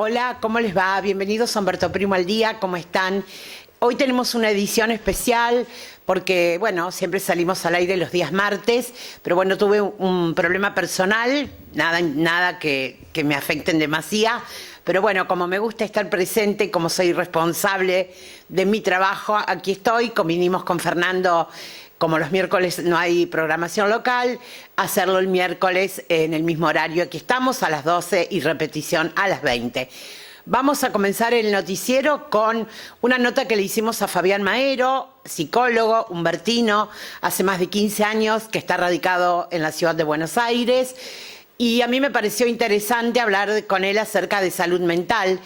Hola, ¿cómo les va? Bienvenidos a Humberto Primo al Día, ¿cómo están? Hoy tenemos una edición especial porque, bueno, siempre salimos al aire los días martes, pero bueno, tuve un problema personal, nada que me afecte en demasía, pero bueno, como me gusta estar presente, como soy responsable de mi trabajo, aquí estoy, vinimos con Fernando. Como los miércoles no hay programación local, hacerlo el miércoles en el mismo horario. Aquí estamos a las 12 y repetición a las 20. Vamos a comenzar el noticiero con una nota que le hicimos a Fabián Maero, psicólogo, humbertino, hace más de 15 años que está radicado en la ciudad de Buenos Aires. Y a mí me pareció interesante hablar con él acerca de salud mental.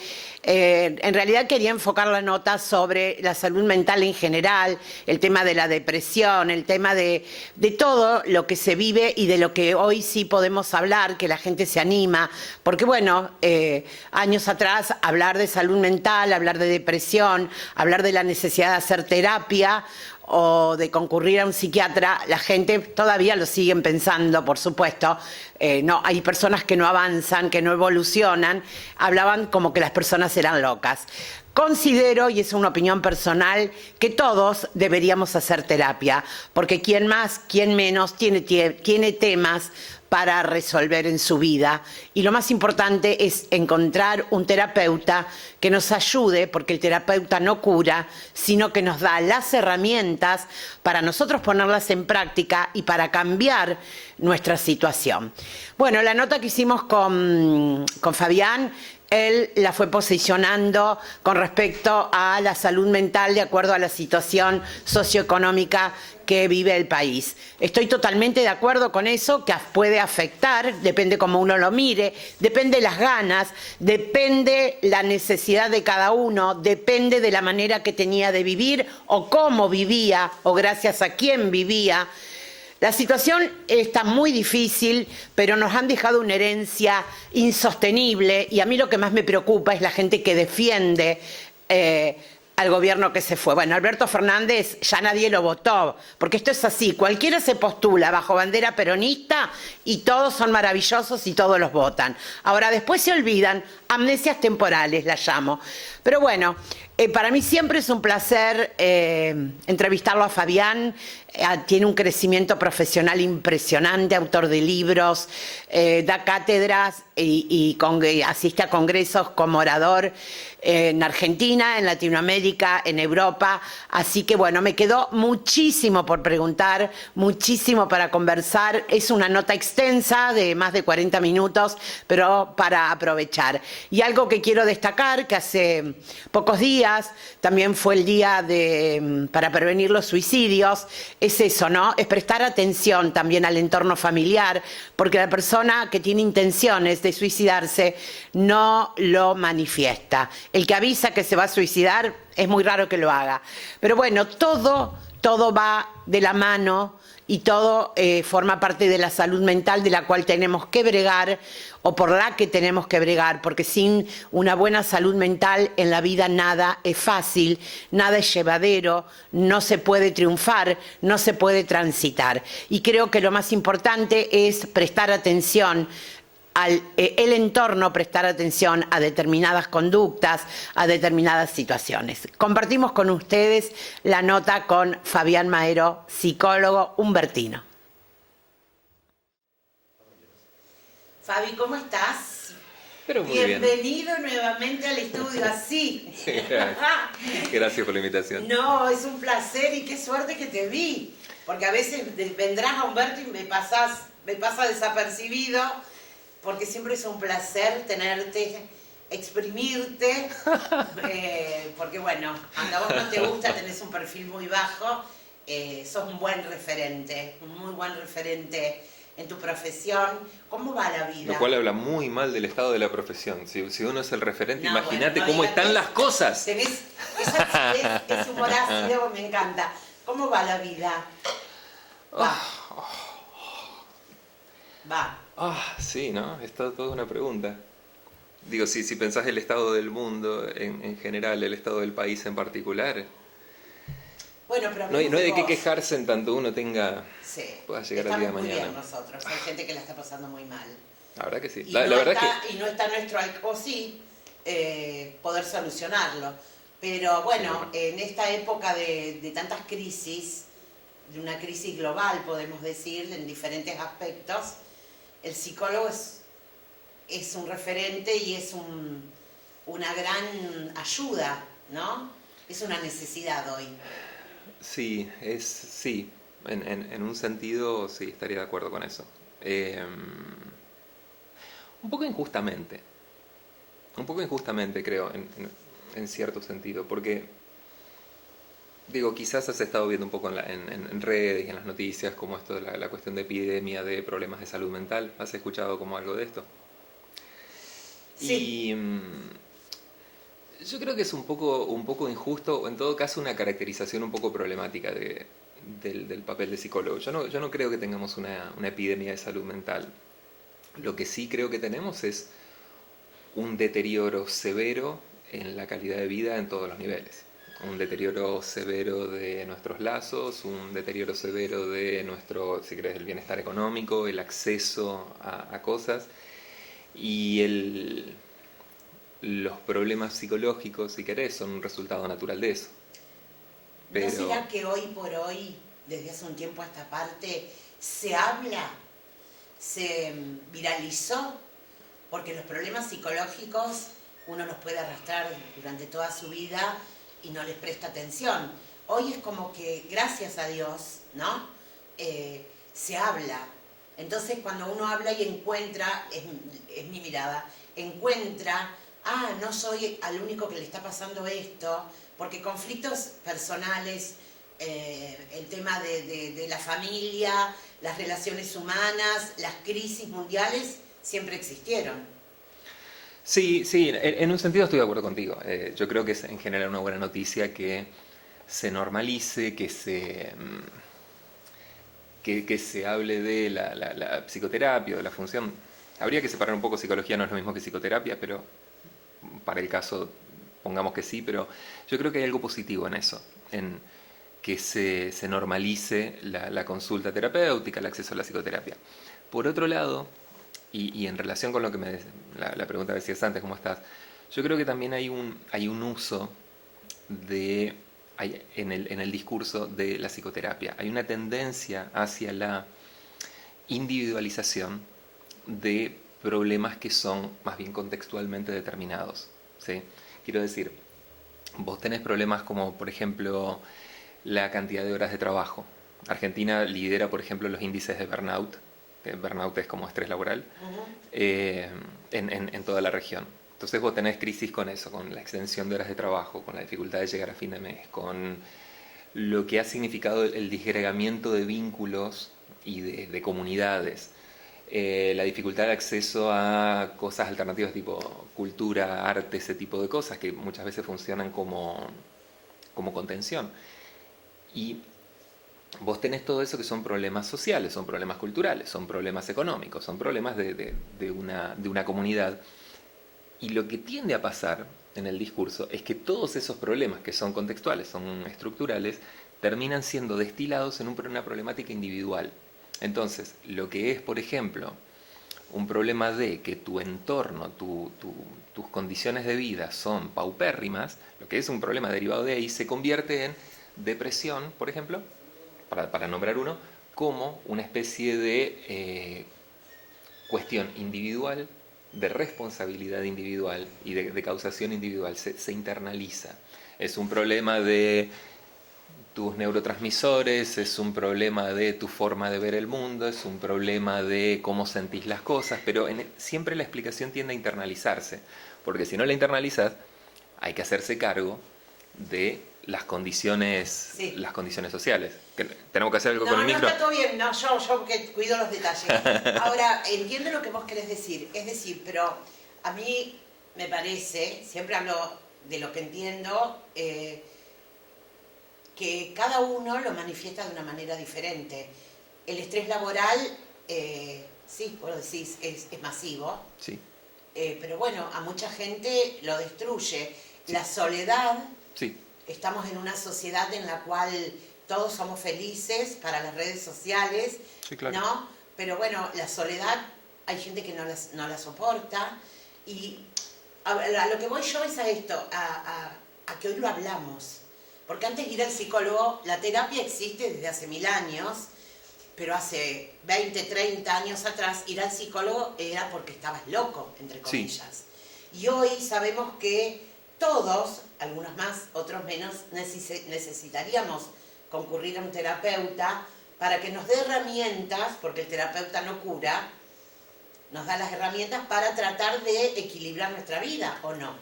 En realidad quería enfocar la nota sobre la salud mental en general, el tema de la depresión, el tema de todo lo que se vive y de lo que hoy sí podemos hablar, que la gente se anima. Porque bueno, años atrás hablar de salud mental, hablar de depresión, hablar de la necesidad de hacer terapia o de concurrir a un psiquiatra, la gente todavía lo siguen pensando, por supuesto. No, hay personas que no avanzan, que no evolucionan, hablaban como que las personas eran locas. Considero, y es una opinión personal, que todos deberíamos hacer terapia, porque quien más, quien menos, tiene temas para resolver en su vida. Y lo más importante es encontrar un terapeuta que nos ayude, porque el terapeuta no cura, sino que nos da las herramientas para nosotros ponerlas en práctica y para cambiar nuestra situación. Bueno, la nota que hicimos con Fabián, él la fue posicionando con respecto a la salud mental de acuerdo a la situación socioeconómica que vive el país. Estoy totalmente de acuerdo con eso, que puede afectar, depende cómo uno lo mire, depende las ganas, depende la necesidad de cada uno, depende de la manera que tenía de vivir o cómo vivía o gracias a quién vivía. La situación está muy difícil, pero nos han dejado una herencia insostenible y a mí lo que más me preocupa es la gente que defiende al gobierno que se fue. Bueno, Alberto Fernández ya nadie lo votó, porque esto es así, cualquiera se postula bajo bandera peronista y todos son maravillosos y todos los votan. Ahora, después se olvidan, amnesias temporales las llamo. Pero bueno, para mí siempre es un placer entrevistarlo a Fabián. Tiene un crecimiento profesional impresionante, autor de libros, da cátedras y asiste a congresos como orador en Argentina, en Latinoamérica, en Europa. Así que bueno, me quedó muchísimo por preguntar, muchísimo para conversar. Es una nota extensa de más de 40 minutos, pero para aprovechar. Y algo que quiero destacar, que hace pocos días también fue el día para prevenir los suicidios, es eso, ¿no? Es prestar atención también al entorno familiar, porque la persona que tiene intenciones de suicidarse no lo manifiesta. El que avisa que se va a suicidar es muy raro que lo haga. Pero bueno, todo va de la mano y todo forma parte de la salud mental de la cual tenemos que bregar o por la que tenemos que bregar, porque sin una buena salud mental en la vida nada es fácil, nada es llevadero, no se puede triunfar, no se puede transitar. Y creo que lo más importante es prestar atención el entorno, prestar atención a determinadas conductas, a determinadas situaciones. Compartimos con ustedes la nota con Fabián Maero, psicólogo humbertino. Fabi, ¿cómo estás? Pero muy Bienvenido nuevamente al estudio, así. Gracias por la invitación. No, es un placer y qué suerte que te vi, porque a veces vendrás a Humberto y me pasa desapercibido, porque siempre es un placer tenerte, exprimirte, porque bueno, aunque a vos no te gusta, tenés un perfil muy bajo, sos un buen referente, un muy buen referente en tu profesión. ¿Cómo va la vida? Lo cual habla muy mal del estado de la profesión. Si uno es el referente, No, imagínate bueno, cómo están las cosas. Tenés esa acidez, ese humor ácido, me encanta. ¿Cómo va la vida? Va. Sí, ¿no? Es toda una pregunta. Digo, si pensás el estado del mundo en general, el estado del país en particular, Bueno, pero no hay de qué quejarse en tanto uno pueda llegar al día de mañana. Estamos muy bien nosotros, hay gente que la está pasando muy mal. La verdad que sí. Y La no verdad está, que y no está nuestro alcance, sí, poder solucionarlo. Pero bueno, en esta época de tantas crisis, de una crisis global, podemos decir, en diferentes aspectos, el psicólogo es un referente y es una gran ayuda, ¿no? Es una necesidad hoy. Sí, sí. En un sentido, sí, estaría de acuerdo con eso. Un poco injustamente. Un poco injustamente, creo, en cierto sentido. Porque, digo, quizás has estado viendo un poco en redes y en las noticias como esto de la cuestión de epidemia de problemas de salud mental. ¿Has escuchado como algo de esto? Sí. Y yo creo que es un poco injusto, o en todo caso una caracterización un poco problemática del papel de psicólogo. Yo no creo que tengamos una epidemia de salud mental. Lo que sí creo que tenemos es un deterioro severo en la calidad de vida en todos los niveles. Un deterioro severo de nuestros lazos, un deterioro severo de nuestro, si querés, el bienestar económico, el acceso a cosas y los problemas psicológicos, si querés, son un resultado natural de eso. ¿No Pero será que hoy por hoy, desde hace un tiempo a esta parte, se habla, se viralizó? Porque los problemas psicológicos uno los puede arrastrar durante toda su vida y no les presta atención. Hoy es como que, gracias a Dios, ¿no? Se habla. Entonces cuando uno habla y encuentra, es mi mirada, encuentra, no soy al único que le está pasando esto, porque conflictos personales, el tema de la familia, las relaciones humanas, las crisis mundiales, siempre existieron. sí, sí, en un sentido estoy de acuerdo contigo. Yo creo que es en general una buena noticia que se normalice, que se hable de la psicoterapia, de la función. Habría que separar un poco, psicología no es lo mismo que psicoterapia, pero para el caso pongamos que sí, pero yo creo que hay algo positivo en eso, en que se normalice la consulta terapéutica, el acceso a la psicoterapia. Por otro lado, y en relación con lo que la pregunta que decías antes, ¿cómo estás? Yo creo que también hay un uso en el discurso de la psicoterapia. Hay una tendencia hacia la individualización de problemas que son más bien contextualmente determinados. ¿Sí? Quiero decir, vos tenés problemas como, por ejemplo, la cantidad de horas de trabajo. Argentina lidera, por ejemplo, los índices de burnout. Burnout es como estrés laboral, en toda la región. Entonces vos tenés crisis con eso, con la extensión de horas de trabajo, con la dificultad de llegar a fin de mes, con lo que ha significado el disgregamiento de vínculos y de comunidades, la dificultad de acceso a cosas alternativas tipo cultura, arte, ese tipo de cosas que muchas veces funcionan como contención. Y vos tenés todo eso que son problemas sociales, son problemas culturales, son problemas económicos, son problemas de una comunidad. Y lo que tiende a pasar en el discurso es que todos esos problemas que son contextuales, son estructurales, terminan siendo destilados en una problemática individual. Entonces, lo que es, por ejemplo, un problema de que tu entorno, tus condiciones de vida son paupérrimas, lo que es un problema derivado de ahí se convierte en depresión, por ejemplo, para nombrar uno, como una especie de cuestión individual, de responsabilidad individual y de causación individual, se internaliza. Es un problema de tus neurotransmisores, es un problema de tu forma de ver el mundo, es un problema de cómo sentís las cosas, pero siempre la explicación tiende a internalizarse, porque si no la internalizas, hay que hacerse cargo de Sí. las condiciones sociales. ¿Tenemos que hacer algo con el No, micro? está todo bien, no, yo que cuido los detalles. Ahora, entiendo lo que vos querés decir, es decir, pero a mí me parece, siempre hablo de lo que entiendo, que cada uno lo manifiesta de una manera diferente. El estrés laboral, sí, vos lo decís, es masivo, Sí, pero bueno, a mucha gente lo destruye. sí, La soledad, sí, estamos en una sociedad en la cual todos somos felices para las redes sociales, sí, claro. ¿no? Pero bueno, la soledad, hay gente que no la soporta y A lo que voy yo es a esto, a que hoy lo hablamos. Porque antes de ir al psicólogo, la terapia existe desde hace 1000 años, pero hace 20, 30 años atrás ir al psicólogo era porque estabas loco, entre comillas. Sí. Y hoy sabemos que todos, algunos más, otros menos, necesitaríamos concurrir a un terapeuta para que nos dé herramientas, porque el terapeuta no cura, nos da las herramientas para tratar de equilibrar nuestra vida, ¿o no?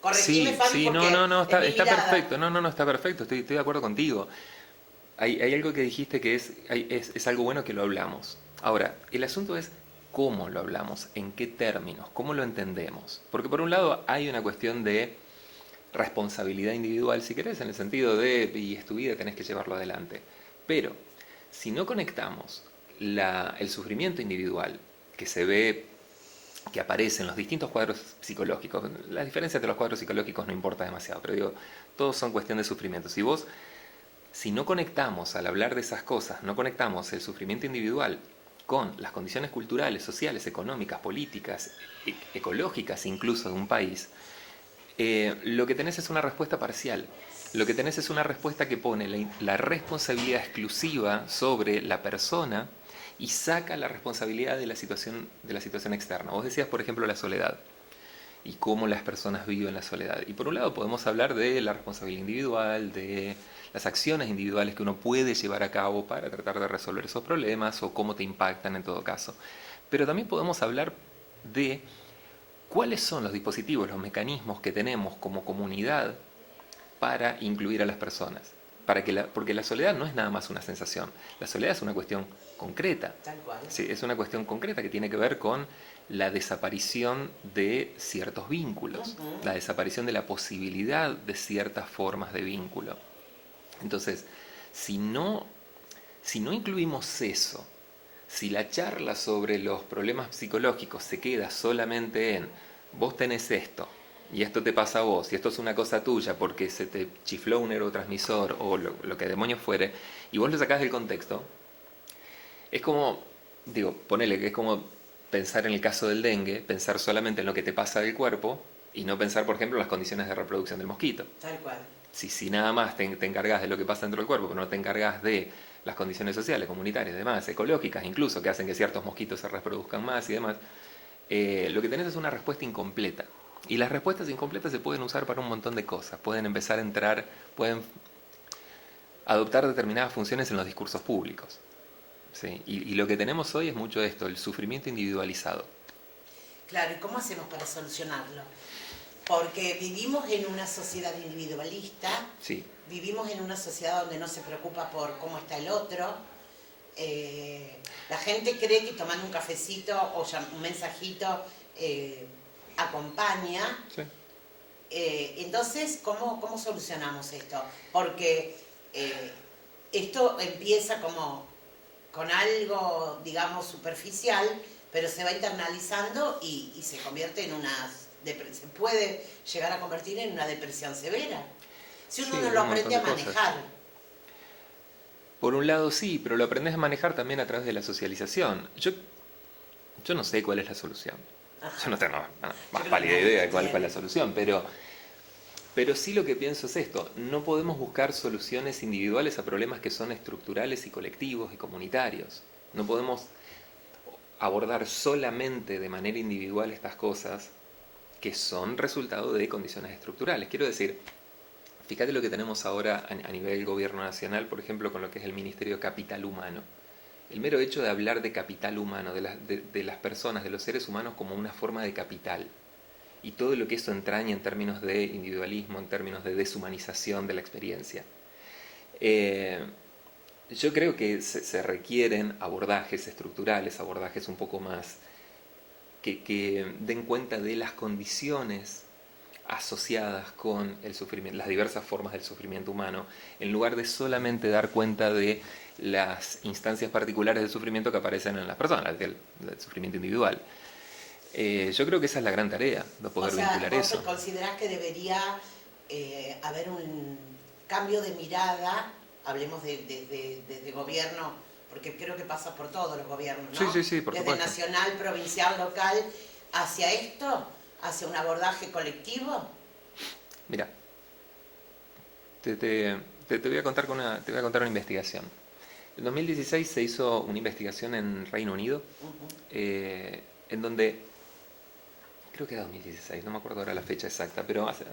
Corregime, Sí, Fabi, sí, porque no, está mirada. perfecto, no, está perfecto, estoy de acuerdo contigo. Hay algo que dijiste que es algo bueno que lo hablamos. Ahora, el asunto es cómo lo hablamos, en qué términos, cómo lo entendemos. Porque por un lado hay una cuestión de responsabilidad individual, si querés, en el sentido de, y es tu vida, tenés que llevarlo adelante. Pero, si no conectamos el sufrimiento individual que se ve, que aparece en los distintos cuadros psicológicos, la diferencia entre los cuadros psicológicos no importa demasiado, pero digo, todos son cuestión de sufrimiento. Si no conectamos al hablar de esas cosas, no conectamos el sufrimiento individual con las condiciones culturales, sociales, económicas, políticas, ecológicas incluso de un país, lo que tenés es una respuesta parcial. Lo que tenés es una respuesta que pone la responsabilidad exclusiva sobre la persona y saca la responsabilidad de la situación externa. Vos decías, por ejemplo, la soledad y cómo las personas viven la soledad. Y por un lado podemos hablar de la responsabilidad individual, de las acciones individuales que uno puede llevar a cabo para tratar de resolver esos problemas o cómo te impactan en todo caso. Pero también podemos hablar de cuáles son los dispositivos, los mecanismos que tenemos como comunidad para incluir a las personas. Porque la soledad no es nada más una sensación, la soledad es una cuestión concreta. Tal cual. Sí, es una cuestión concreta que tiene que ver con la desaparición de ciertos vínculos, la desaparición de la posibilidad de ciertas formas de vínculo. Entonces, si no incluimos eso, si la charla sobre los problemas psicológicos se queda solamente en vos tenés esto, y esto te pasa a vos, y esto es una cosa tuya porque se te chifló un neurotransmisor o lo que demonios fuere, y vos lo sacás del contexto, es como, ponele que es como pensar en el caso del dengue, pensar solamente en lo que te pasa del cuerpo y no pensar, por ejemplo, en las condiciones de reproducción del mosquito. Tal cual. Si nada más te encargas de lo que pasa dentro del cuerpo, pero no te encargas de las condiciones sociales, comunitarias, demás, ecológicas incluso, que hacen que ciertos mosquitos se reproduzcan más y demás, lo que tenés es una respuesta incompleta. Y las respuestas incompletas se pueden usar para un montón de cosas. Pueden empezar a entrar, pueden adoptar determinadas funciones en los discursos públicos. ¿Sí? Y lo que tenemos hoy es mucho esto, el sufrimiento individualizado. Claro, ¿y cómo hacemos para solucionarlo? Porque vivimos en una sociedad individualista, sí. Vivimos en una sociedad donde no se preocupa por cómo está el otro. La gente cree que tomando un cafecito o un mensajito acompaña. Sí. Entonces, ¿cómo solucionamos esto? Porque esto empieza como con algo, digamos, superficial, pero se va internalizando y se convierte en se puede llegar a convertir en una depresión severa. Si uno no lo aprende a manejar. Por un lado sí, pero lo aprendes a manejar también a través de la socialización. Yo no sé cuál es la solución. Yo no tengo más pálida idea de cuál es la solución, pero sí lo que pienso es esto. No podemos buscar soluciones individuales a problemas que son estructurales y colectivos y comunitarios. No podemos abordar solamente de manera individual estas cosas que son resultado de condiciones estructurales. Quiero decir, fíjate lo que tenemos ahora a nivel gobierno nacional, por ejemplo, con lo que es el Ministerio de Capital Humano. El mero hecho de hablar de capital humano, de las personas, de los seres humanos como una forma de capital, y todo lo que eso entraña en términos de individualismo, en términos de deshumanización de la experiencia. Yo creo que se requieren abordajes estructurales, abordajes un poco más que den cuenta de las condiciones asociadas con el sufrimiento, las diversas formas del sufrimiento humano, en lugar de solamente dar cuenta de las instancias particulares del sufrimiento que aparecen en las personas, del sufrimiento individual. Yo creo que esa es la gran tarea, de poder vincular eso. ¿Vos considerás que debería haber un cambio de mirada, hablemos desde gobierno, porque creo que pasa por todos los gobiernos, ¿no? Sí, por desde supuesto. nacional, provincial, local, hacia esto, hacia un abordaje colectivo? Mira, te voy a contar te voy a contar una investigación. En 2016 se hizo una investigación en Reino Unido, en donde, creo que era 2016, no me acuerdo ahora la fecha exacta, pero hace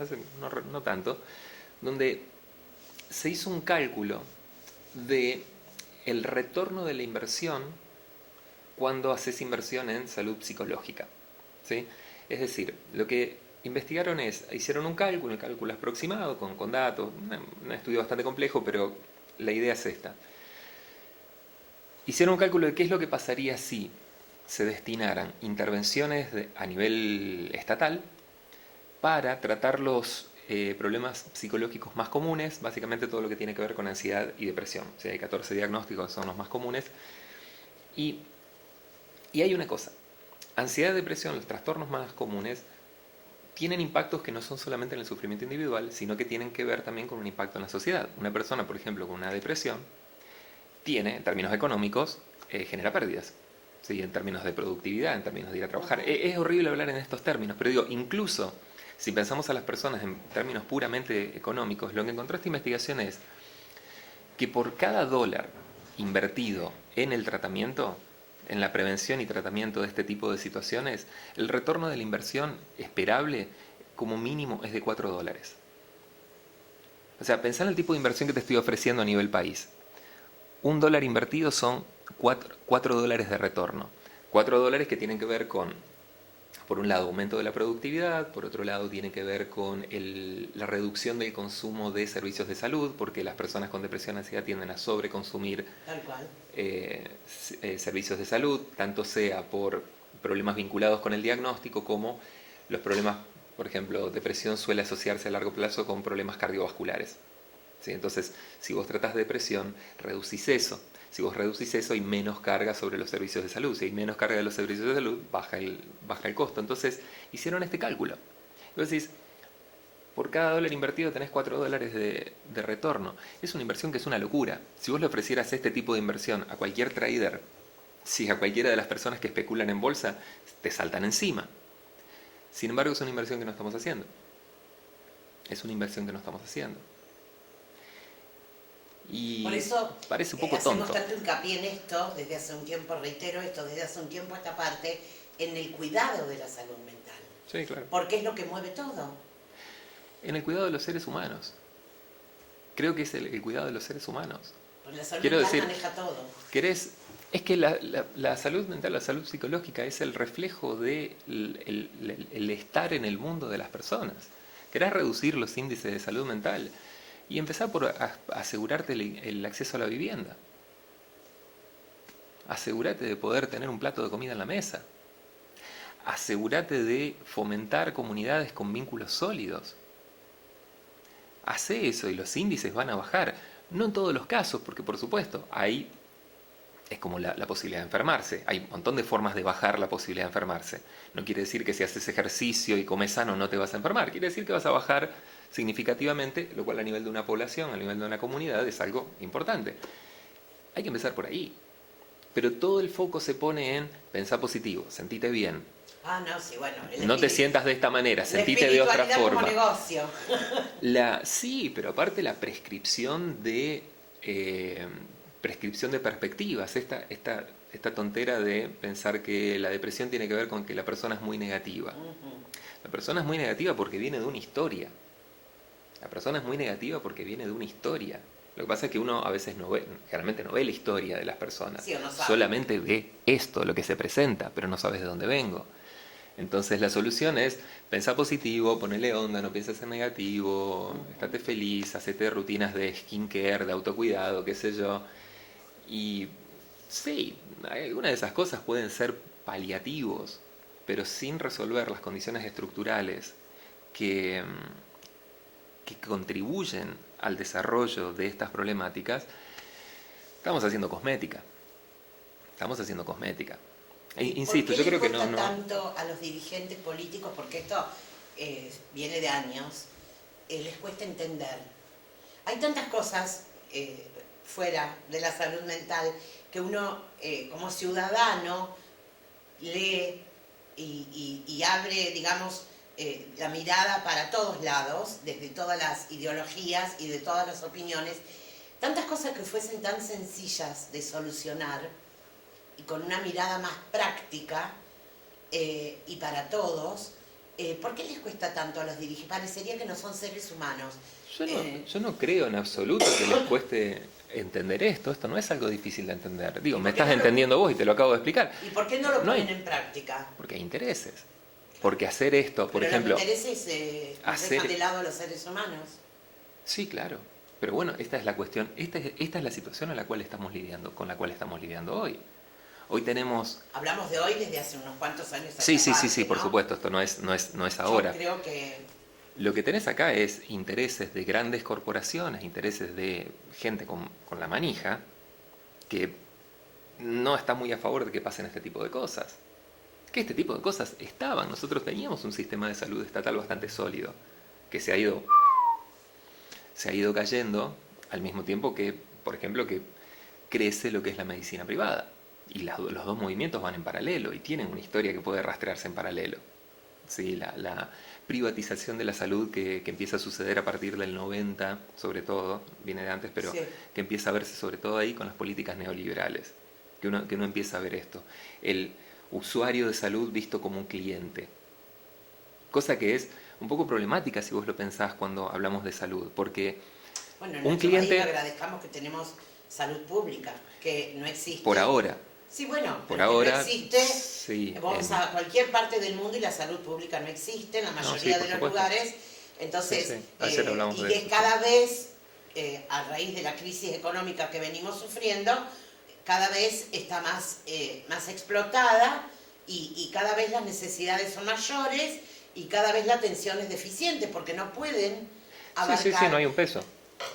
no tanto, donde se hizo un cálculo de el retorno de la inversión cuando haces inversión en salud psicológica, ¿sí? Es decir, lo que investigaron hicieron un cálculo, el cálculo aproximado, con datos, un estudio bastante complejo, pero la idea es esta. Hicieron un cálculo de qué es lo que pasaría si se destinaran intervenciones a nivel estatal para tratar los problemas psicológicos más comunes, básicamente todo lo que tiene que ver con ansiedad y depresión. O sea, hay 14 diagnósticos que son los más comunes. Y hay una cosa, ansiedad y depresión, los trastornos más comunes, tienen impactos que no son solamente en el sufrimiento individual, sino que tienen que ver también con un impacto en la sociedad. Una persona, por ejemplo, con una depresión, tiene, en términos económicos, genera pérdidas. ¿Sí? En términos de productividad, en términos de ir a trabajar. Es horrible hablar en estos términos, pero digo, incluso si pensamos a las personas en términos puramente económicos, lo que encontró esta investigación es que por cada dólar invertido en el tratamiento, en la prevención y tratamiento de este tipo de situaciones, el retorno de la inversión esperable como mínimo es de $4. O sea, pensá en el tipo de inversión que te estoy ofreciendo a nivel país. $1 invertido son $4 de retorno. $4 que tienen que ver con, por un lado, aumento de la productividad, por otro lado, tiene que ver con la reducción del consumo de servicios de salud, porque las personas con depresión y ansiedad tienden a sobreconsumir servicios de salud, tanto sea por problemas vinculados con el diagnóstico como los problemas, por ejemplo, depresión suele asociarse a largo plazo con problemas cardiovasculares. ¿Sí? Entonces, si vos tratás de depresión, reducís eso. Si vos reducís eso, hay menos carga sobre los servicios de salud. Si hay menos carga de los servicios de salud, baja el costo. Entonces, hicieron este cálculo. Y vos decís, por cada dólar invertido tenés $4 de retorno. Es una inversión que es una locura. Si vos le ofrecieras este tipo de inversión a cualquier trader, si a cualquiera de las personas que especulan en bolsa, te saltan encima. Sin embargo, es una inversión que no estamos haciendo. Es una inversión que no estamos haciendo. Y por eso parece un poco hacemos tonto. tanto hincapié en esto, desde hace un tiempo, reitero esto, desde hace un tiempo esta parte, en el cuidado de la salud mental. Sí, claro. Porque es lo que mueve todo. En el cuidado de los seres humanos. Creo que es el cuidado de los seres humaos. Porque la salud mental maneja todo. Es que la salud mental, la salud psicológica es el reflejo de el estar en el mundo de las personas. ¿Querés reducir los índices de salud mental? Y empezar por asegurarte el acceso a la vivienda. Asegúrate de poder tener un plato de comida en la mesa. Asegúrate de fomentar comunidades con vínculos sólidos. Hacé eso y los índices van a bajar. No en todos los casos, porque por supuesto, ahí es como la posibilidad de enfermarse. Hay un montón de formas de bajar la posibilidad de enfermarse. No quiere decir que si haces ejercicio y comes sano no te vas a enfermar. Quiere decir que vas a bajar significativamente, lo cual a nivel de una población, a nivel de una comunidad, es algo importante. Hay que empezar por ahí. Pero todo el foco se pone en pensar positivo, sentite bien. Ah, no, sí, bueno. No te sientas de esta manera, sentite de otra forma. Como negocio. Sí, pero aparte la prescripción de perspectivas, esta tontera de pensar que la depresión tiene que ver con que la persona es muy negativa. La persona es muy negativa porque viene de una historia. La persona es muy negativa porque viene de una historia. Lo que pasa es que uno a veces generalmente no ve la historia de las personas. Sí, no sabe. Solamente ve esto, lo que se presenta, pero no sabes de dónde vengo. Entonces la solución es pensar positivo, ponerle onda, no pienses en negativo, estate feliz, hacete rutinas de skincare, de autocuidado, qué sé yo. Y sí, algunas de esas cosas pueden ser paliativos, pero sin resolver las condiciones estructurales que contribuyen al desarrollo de estas problemáticas, estamos haciendo cosmética. Insisto, yo creo que no. Tanto a los dirigentes políticos, porque esto viene de años, les cuesta entender. Hay tantas cosas fuera de la salud mental que uno como ciudadano lee y abre, digamos, la mirada para todos lados, desde todas las ideologías y de todas las opiniones, tantas cosas que fuesen tan sencillas de solucionar y con una mirada más práctica y para todos, ¿por qué les cuesta tanto a los dirigentes? Parecería que no son seres humanos. Yo no creo en absoluto que les cueste entender esto. Esto no es algo difícil de entender. Digo, me estás entendiendo vos y te lo acabo de explicar. ¿Y por qué no lo ponen en práctica? Porque hay intereses. Porque hacer esto, por pero ejemplo... los intereses dejan de lado a los seres humanos. Sí, claro. Pero bueno, esta es la cuestión. Esta es la situación a la cual estamos lidiando, con la cual estamos lidiando hoy. Hoy tenemos... Hablamos de hoy desde hace unos cuantos años. Sí, por supuesto. Esto no es ahora. Yo creo que... Lo que tenés acá es intereses de grandes corporaciones, intereses de gente con la manija, que no está muy a favor de que pasen este tipo de cosas. Que este tipo de cosas estaban. Nosotros teníamos un sistema de salud estatal bastante sólido, que se ha ido cayendo al mismo tiempo que, por ejemplo, que crece lo que es la medicina privada. Y los dos movimientos van en paralelo y tienen una historia que puede rastrearse en paralelo. Sí, la privatización de la salud que empieza a suceder a partir del 90, sobre todo, viene de antes, pero sí, que empieza a verse sobre todo ahí con las políticas neoliberales, que uno empieza a ver esto. El usuario de salud visto como un cliente. Cosa que es un poco problemática si vos lo pensás cuando hablamos de salud, porque bueno, en un cliente... País agradezcamos que tenemos salud pública, que no existe. Por ahora. Sí, bueno, por ahora no existe. Sí, vamos a cualquier parte del mundo y la salud pública no existe en la mayoría de los lugares. Entonces, y que cada vez, a raíz de la crisis económica que venimos sufriendo, cada vez está más explotada y cada vez las necesidades son mayores y cada vez la atención es deficiente porque no pueden abarcar... Sí, no hay un peso.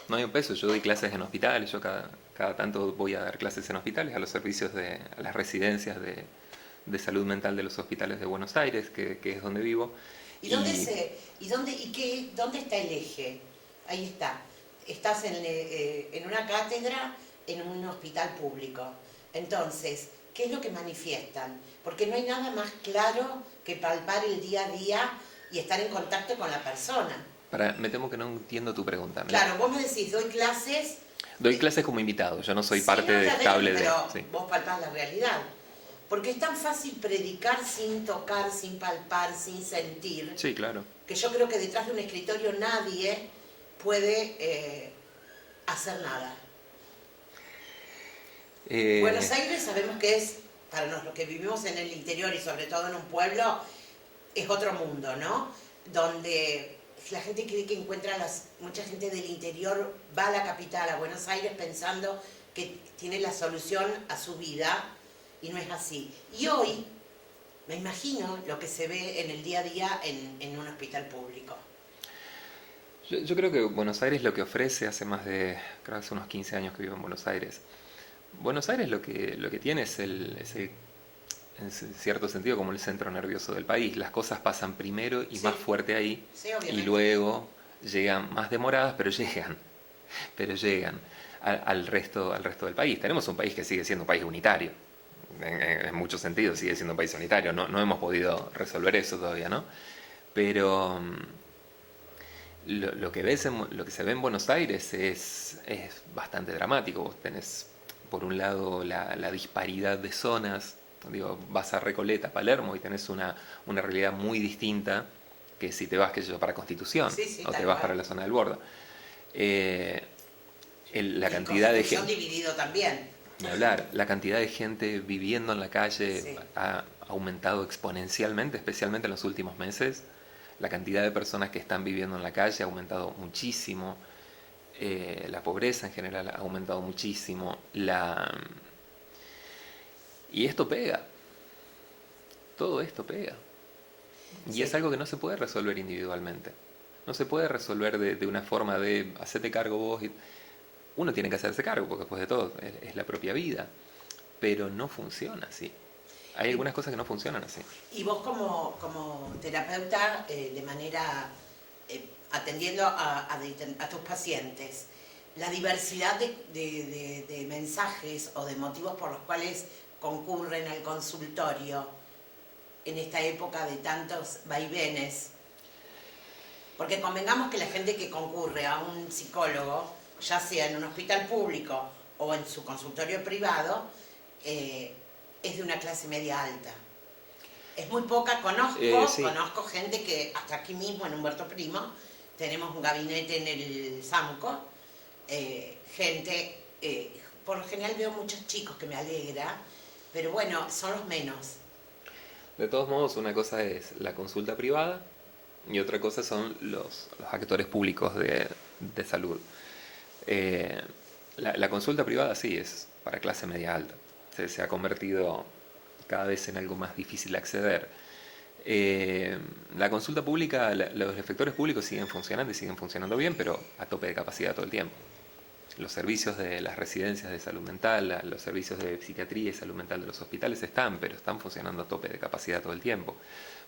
No hay un peso. Yo doy clases en hospitales, yo cada tanto voy a dar clases en hospitales, a los servicios a las residencias de salud mental de los hospitales de Buenos Aires, que es donde vivo. ¿Y dónde está el eje? Ahí está. Estás en una cátedra, en un hospital público. Entonces, ¿qué es lo que manifiestan? Porque no hay nada más claro que palpar el día a día y estar en contacto con la persona. Me temo que no entiendo tu pregunta. Claro, vos me decís, doy clases... Doy clases como invitado, yo no soy parte estable de... Pero vos palpás la realidad. Porque es tan fácil predicar sin tocar, sin palpar, sin sentir. Sí, claro. Que yo creo que detrás de un escritorio nadie puede hacer nada. Buenos Aires sabemos que es, para los que vivimos en el interior y sobre todo en un pueblo, es otro mundo, ¿no? Donde... La gente cree que mucha gente del interior va a la capital, a Buenos Aires, pensando que tiene la solución a su vida y no es así. Y hoy me imagino lo que se ve en el día a día en un hospital público. Yo creo que Buenos Aires lo que ofrece hace unos 15 años que vivo en Buenos Aires. Buenos Aires lo que tiene es en cierto sentido como el centro nervioso del país. Las cosas pasan primero y más fuerte ahí, y luego llegan más demoradas, pero llegan al resto del país. Tenemos un país que sigue siendo un país unitario, en muchos sentidos sigue siendo un país unitario, no hemos podido resolver eso todavía, ¿no? Pero lo que se ve en Buenos Aires es bastante dramático. Vos tenés, por un lado, la disparidad de zonas. Digo, vas a Recoleta, Palermo, y tenés una realidad muy distinta que si te vas, para Constitución, o te vas para la zona del Borda. La cantidad de gente... dividido también. Ni hablar, la cantidad de gente viviendo en la calle ha aumentado exponencialmente, especialmente en los últimos meses. La cantidad de personas que están viviendo en la calle ha aumentado muchísimo. La pobreza en general ha aumentado muchísimo. Y esto pega. Todo esto pega. Y es algo que no se puede resolver individualmente. No se puede resolver de una forma de hacerte cargo vos. Uno tiene que hacerse cargo, porque después de todo es la propia vida. Pero no funciona así. Hay algunas cosas que no funcionan así. Y vos como terapeuta, de manera atendiendo a tus pacientes, la diversidad de mensajes o de motivos por los cuales concurren al consultorio en esta época de tantos vaivenes Porque convengamos que la gente que concurre a un psicólogo, ya sea en un hospital público o en su consultorio privado, es de una clase media alta. Es muy poca, Sí. conozco gente que hasta aquí mismo en Humberto Primo tenemos un gabinete en el SAMCO, gente, por lo general veo muchos chicos que me alegra, pero bueno, son los menos. De todos modos, una cosa es la consulta privada y otra cosa son los actores públicos de salud. Eh, la consulta privada sí es para clase media alta. Se ha convertido cada vez en algo más difícil de acceder. La consulta pública, los efectores públicos siguen funcionando y siguen funcionando bien, pero a tope de capacidad todo el tiempo. Los servicios de las residencias de salud mental, los servicios de psiquiatría y salud mental de los hospitales pero están funcionando a tope de capacidad todo el tiempo.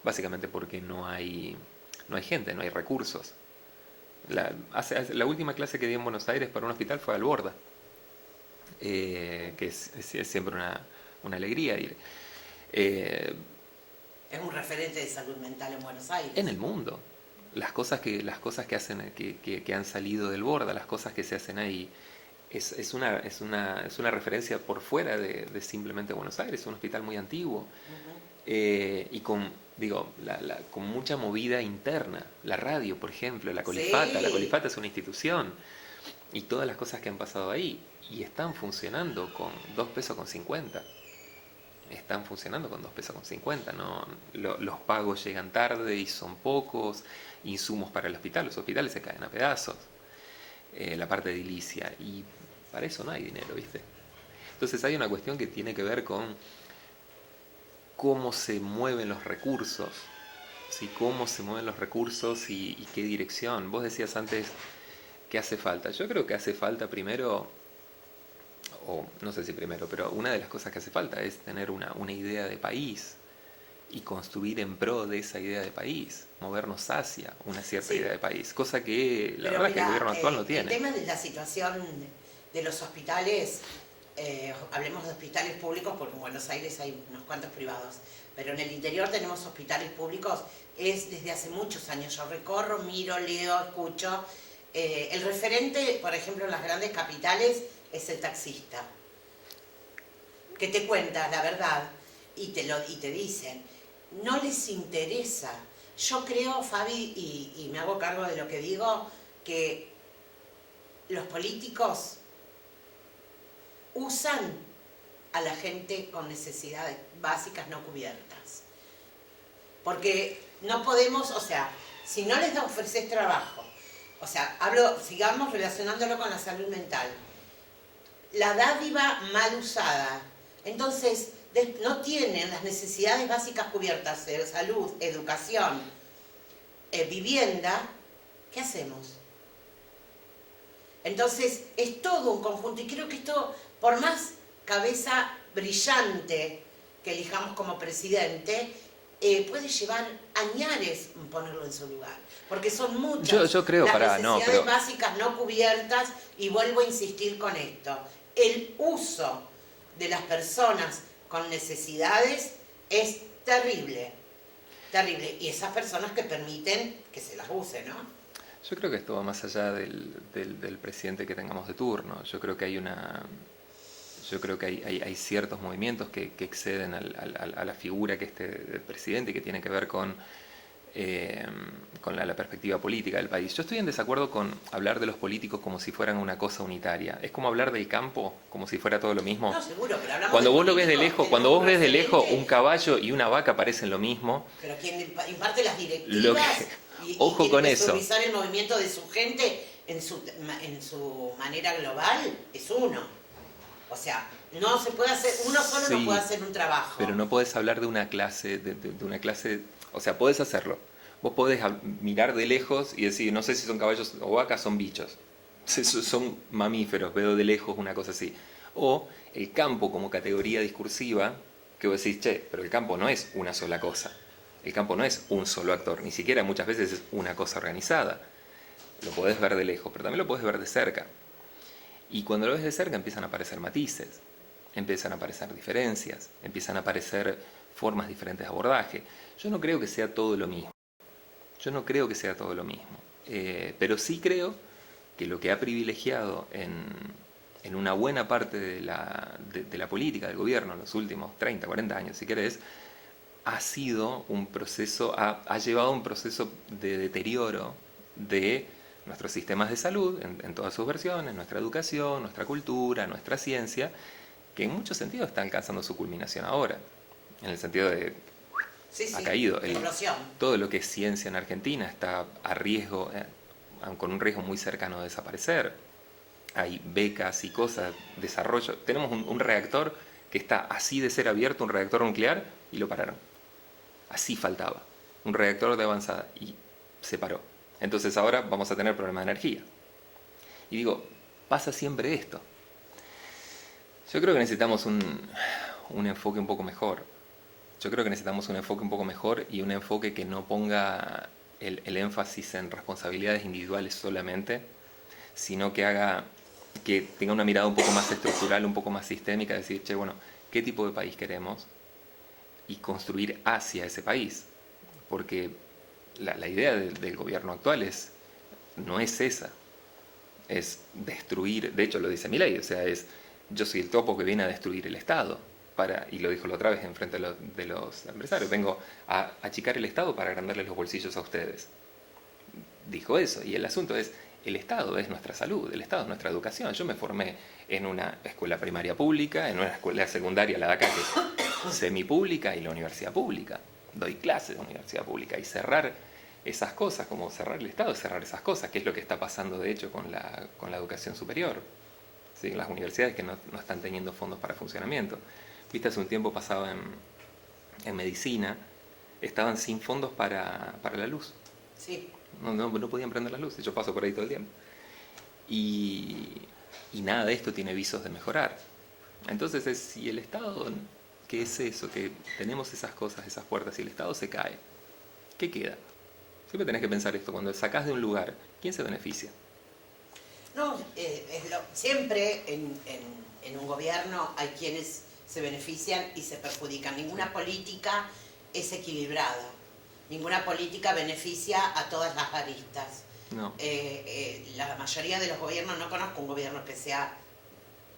Básicamente porque no hay gente, no hay recursos. La última clase que di en Buenos Aires para un hospital fue al Borda, que es siempre una alegría ir. Es un referente de salud mental en Buenos Aires. En el mundo. Las cosas que hacen, que han salido del Borda, las cosas que se hacen ahí, es una referencia por fuera de simplemente Buenos Aires, un hospital muy antiguo. Y con mucha movida interna. La radio, por ejemplo, la Colifata. Sí. La Colifata es una institución. Y todas las cosas que han pasado ahí. Y están funcionando con 2 pesos con 50. Están funcionando con 2 pesos con 50. ¿No? Los pagos llegan tarde y son pocos. Insumos para el hospital. Los hospitales se caen a pedazos. La parte edilicia. Y para eso no hay dinero, ¿viste? Entonces hay una cuestión que tiene que ver con cómo se mueven los recursos, ¿sí? Cómo se mueven los recursos y qué dirección. Vos decías antes que hace falta. Yo creo que hace falta primero, o no sé si primero, pero una de las cosas que hace falta es tener una idea de país y construir en pro de esa idea de país, movernos hacia una cierta idea de país, cosa que la verdad es que el gobierno actual no tiene. El tema de la situación de los hospitales, hablemos de hospitales públicos porque en Buenos Aires hay unos cuantos privados, pero en el interior tenemos hospitales públicos, es desde hace muchos años. Yo recorro, miro, leo, escucho. El referente, por ejemplo, en las grandes capitales es el taxista, que te cuenta la verdad y te dicen, no les interesa. Yo creo, Fabi, y me hago cargo de lo que digo, que los políticos usan a la gente con necesidades básicas no cubiertas. Porque no podemos, o sea, si no les ofreces trabajo, o sea, sigamos relacionándolo con la salud mental, la dádiva mal usada, entonces no tienen las necesidades básicas cubiertas de salud, educación, vivienda, ¿qué hacemos? Entonces es todo un conjunto y creo que esto, por más cabeza brillante que elijamos como presidente, puede llevar añares ponerlo en su lugar, porque son muchas yo creo, las necesidades básicas no cubiertas, y vuelvo a insistir con esto, el uso de las personas con necesidades es terrible, terrible, y esas personas que permiten que se las use, ¿no? Yo creo que esto va más allá del presidente que tengamos de turno. Yo creo que hay ciertos movimientos que exceden a la figura que del presidente, que tiene que ver con la perspectiva política del país. Yo estoy en desacuerdo con hablar de los políticos como si fueran una cosa unitaria. Es como hablar del campo como si fuera todo lo mismo. No, seguro, pero hablamos cuando de vos lo ves de lejos, cuando vos ves de lejos referente. un caballo y una vaca parecen lo mismo. Pero quien imparte las directivas ojo y con tiene que eso. supervisar el movimiento de su gente en su manera global es uno. O sea, no se puede hacer, uno solo no puede hacer un trabajo. Pero no podés hablar de una clase, de una clase, o sea, podés hacerlo. Vos podés mirar de lejos y decir, no sé si son caballos o vacas, son bichos. Son mamíferos, veo de lejos una cosa así. O el campo como categoría discursiva, que vos decís, che, pero el campo no es una sola cosa. El campo no es un solo actor, ni siquiera muchas veces es una cosa organizada. Lo podés ver de lejos, pero también lo podés ver de cerca. Y cuando lo ves de cerca empiezan a aparecer matices, empiezan a aparecer diferencias, empiezan a aparecer formas diferentes de abordaje. Yo no creo que sea todo lo mismo. Yo no creo que sea todo lo mismo, pero sí creo que lo que ha privilegiado en una buena parte de la política, del gobierno, en los últimos 30, 40 años, si querés, ha sido un proceso, ha llevado a un proceso de deterioro de nuestros sistemas de salud, en todas sus versiones, nuestra educación, nuestra cultura, nuestra ciencia, que en muchos sentidos está alcanzando su culminación ahora, en el sentido de ha caído. Todo lo que es ciencia en Argentina está a riesgo, con un riesgo muy cercano de desaparecer. Hay becas y cosas, desarrollo. Tenemos un reactor que está así de ser abierto, un reactor nuclear, y lo pararon. Así faltaba. Un reactor de avanzada, y se paró. Entonces ahora vamos a tener problemas de energía. Y digo, pasa siempre esto. Yo creo que necesitamos un enfoque un poco mejor. Yo creo que necesitamos un enfoque un poco mejor y un enfoque que no ponga el énfasis en responsabilidades individuales solamente, sino que tenga una mirada un poco más estructural, un poco más sistémica, decir, che, bueno, ¿qué tipo de país queremos? Y construir hacia ese país. Porque la idea del gobierno actual no es esa, es destruir, de hecho lo dice Milei, o sea, yo soy el topo que viene a destruir el Estado. Y lo dijo la otra vez en frente de los empresarios, vengo a achicar el Estado para agrandarles los bolsillos a ustedes. Dijo eso, y el asunto es, el Estado es nuestra salud, el Estado es nuestra educación. Yo me formé en una escuela primaria pública, en una escuela secundaria, la de acá, que es semipública, y la universidad pública. Doy clases de universidad pública, y cerrar esas cosas, como cerrar el Estado, es cerrar esas cosas, que es lo que está pasando de hecho con la educación superior. ¿Sí? Las universidades que no están teniendo fondos para funcionamiento. Viste, hace un tiempo pasaba en medicina, estaban sin fondos para la luz. Sí. No podían prender las luces, yo paso por ahí todo el tiempo. Y nada de esto tiene visos de mejorar. Entonces, si el Estado, ¿qué es eso? Que tenemos esas cosas, esas puertas, y el Estado se cae, ¿qué queda? Siempre tenés que pensar esto, cuando sacás de un lugar, ¿quién se beneficia? No, siempre en un gobierno hay quienes se benefician y se perjudican. Ninguna política es equilibrada. Ninguna política beneficia a todas las aristas. No. La mayoría de los gobiernos, no conozco un gobierno que sea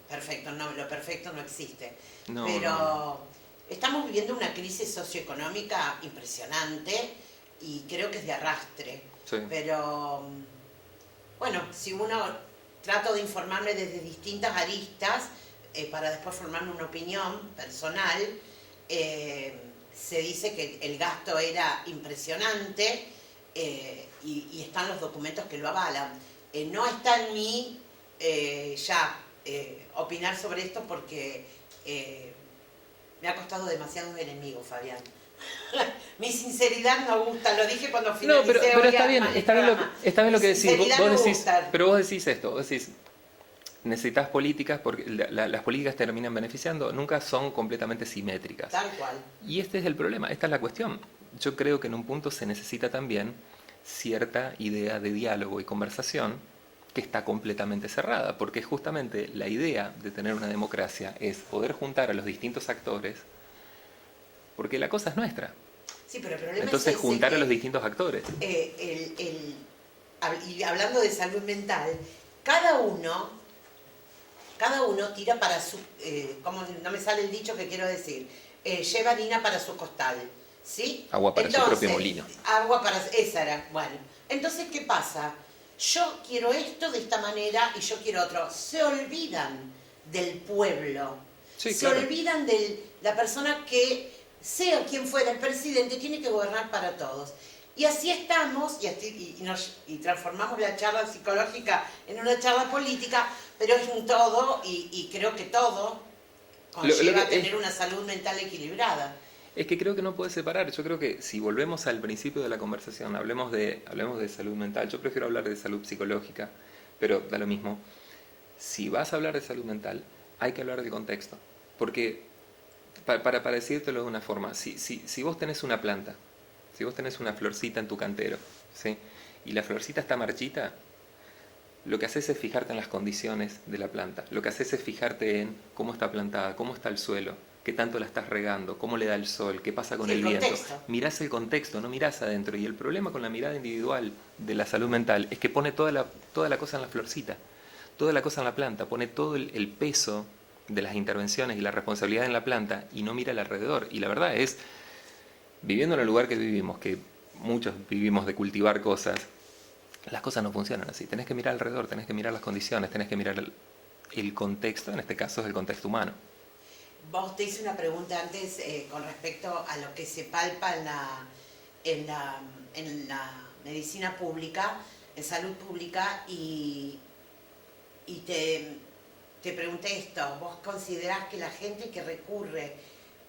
perfecto, no, lo perfecto no existe. No, pero no. Estamos viviendo una crisis socioeconómica impresionante y creo que es de arrastre. Sí. Pero bueno, si uno trato de informarme desde distintas aristas, para después formarme una opinión personal, se dice que el gasto era impresionante, y están los documentos que lo avalan. No está en mí opinar sobre esto porque me ha costado demasiados enemigos, Fabián. Mi sinceridad no gusta, lo dije cuando finalicé. No, pero está bien lo que decís. Pero vos decís esto, vos decís, necesitas políticas, porque las políticas terminan beneficiando, nunca son completamente simétricas. Tal cual. Y este es el problema, esta es la cuestión. Yo creo que en un punto se necesita también cierta idea de diálogo y conversación que está completamente cerrada, porque justamente la idea de tener una democracia es poder juntar a los distintos actores, porque la cosa es nuestra. Sí, pero el problema entonces es juntar a los distintos actores. Y hablando de salud mental, cada uno tira para su, no me sale el dicho que quiero decir, lleva harina para su costal, ¿sí? Agua para su propio molino. Esa era, bueno. Entonces, ¿qué pasa? Yo quiero esto de esta manera y yo quiero otro. Se olvidan del pueblo. Sí, se claro. olvidan de la persona que, sea quien fuera el presidente, tiene que gobernar para todos. Y así estamos, y transformamos la charla psicológica en una charla política, pero es un todo, y creo que todo conlleva tener una salud mental equilibrada. Es que creo que no puedes separar. Yo creo que si volvemos al principio de la conversación, hablemos de salud mental. Yo prefiero hablar de salud psicológica, pero da lo mismo. Si vas a hablar de salud mental, hay que hablar del contexto. Porque, para decírtelo de una forma, si vos tenés una planta, si vos tenés una florcita en tu cantero, ¿sí? Y la florcita está marchita, lo que haces es fijarte en las condiciones de la planta. Lo que haces es fijarte en cómo está plantada, cómo está el suelo, qué tanto la estás regando, cómo le da el sol, qué pasa con Sí, el el viento. contexto. Mirás el contexto, no mirás adentro. Y el problema con la mirada individual de la salud mental es que pone toda la cosa en la florcita, toda la cosa en la planta, pone todo el peso de las intervenciones y la responsabilidad en la planta y no mira al alrededor. Y la verdad es, viviendo en el lugar que vivimos, que muchos vivimos de cultivar cosas, las cosas no funcionan así. Tenés que mirar alrededor, tenés que mirar las condiciones, tenés que mirar el contexto, en este caso es el contexto humano. Vos te hice una pregunta antes con respecto a lo que se palpa en la, en la medicina pública, en salud pública, y te pregunté esto. ¿Vos considerás que la gente que recurre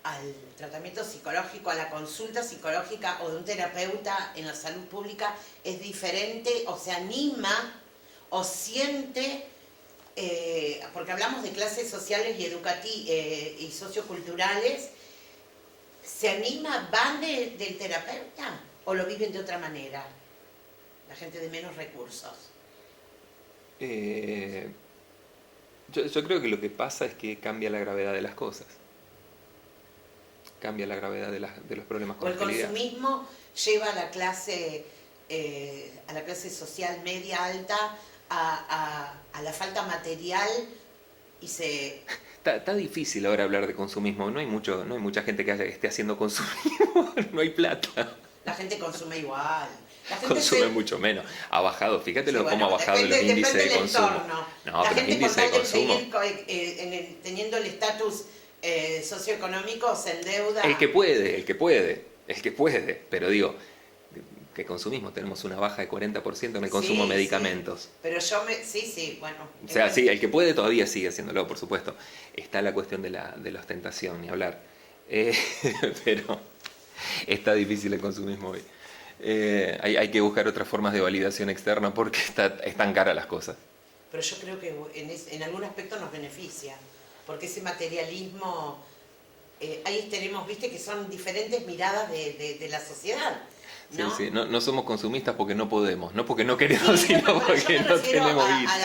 al tratamiento psicológico, a la consulta psicológica o de un terapeuta en la salud pública es diferente o se anima o siente, porque hablamos de clases sociales y socioculturales, se anima, van del terapeuta o lo viven de otra manera, la gente de menos recursos? Eh, yo creo que lo que pasa es que cambia la gravedad de las cosas, cambia la gravedad de los problemas O con el los que lidias. consumismo lleva a la clase social media alta a la falta material y se... Está difícil ahora hablar de consumismo, no hay mucha gente que esté haciendo consumismo, no hay plata. La gente consume igual. La gente Consume mucho menos. Ha bajado, fíjate sí, cómo bueno, ha bajado los depende índices de del consumo. entorno. No, La pero los gente con índices de tal de consumo. seguir teniendo el estatus socioeconómico se endeuda. El que puede, el que puede, el que puede. Pero digo, que consumismo tenemos una baja de 40% en el consumo de Sí, medicamentos. sí. Pero sí, bueno. O sea, sí, el que puede todavía sigue haciéndolo, por supuesto. Está la cuestión de la ostentación, ni hablar. Eh, pero está difícil el consumismo hoy. Hay que buscar otras formas de validación externa porque están caras las cosas. Pero yo creo que en algún aspecto nos beneficia, porque ese materialismo, ahí tenemos, viste, que son diferentes miradas de la sociedad, Sí, ¿no? sí. No, no somos consumistas porque no podemos, no porque no Sí, queremos, sino pero yo porque me no refiero tenemos a guita.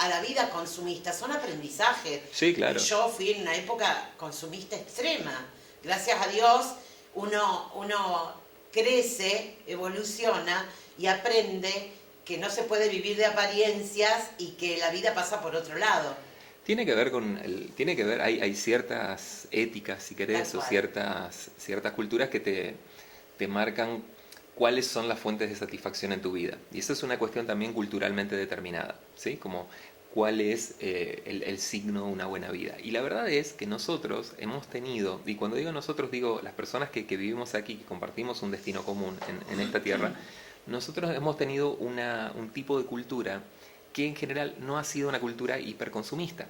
la vida consumista, son aprendizajes. Sí, claro. Y yo fui en una época consumista extrema. Gracias a Dios uno crece, evoluciona y aprende que no se puede vivir de apariencias y que la vida pasa por otro lado. Tiene que ver tiene que ver, hay ciertas éticas, si querés, Tal o cual. ciertas culturas que te marcan cuáles son las fuentes de satisfacción en tu vida. Y eso es una cuestión también culturalmente determinada, ¿sí? Como cuál es el signo de una buena vida. Y la verdad es que nosotros hemos tenido, y cuando digo nosotros digo las personas que vivimos aquí, que compartimos un destino común en esta tierra, nosotros hemos tenido un tipo de cultura que en general no ha sido una cultura hiperconsumista.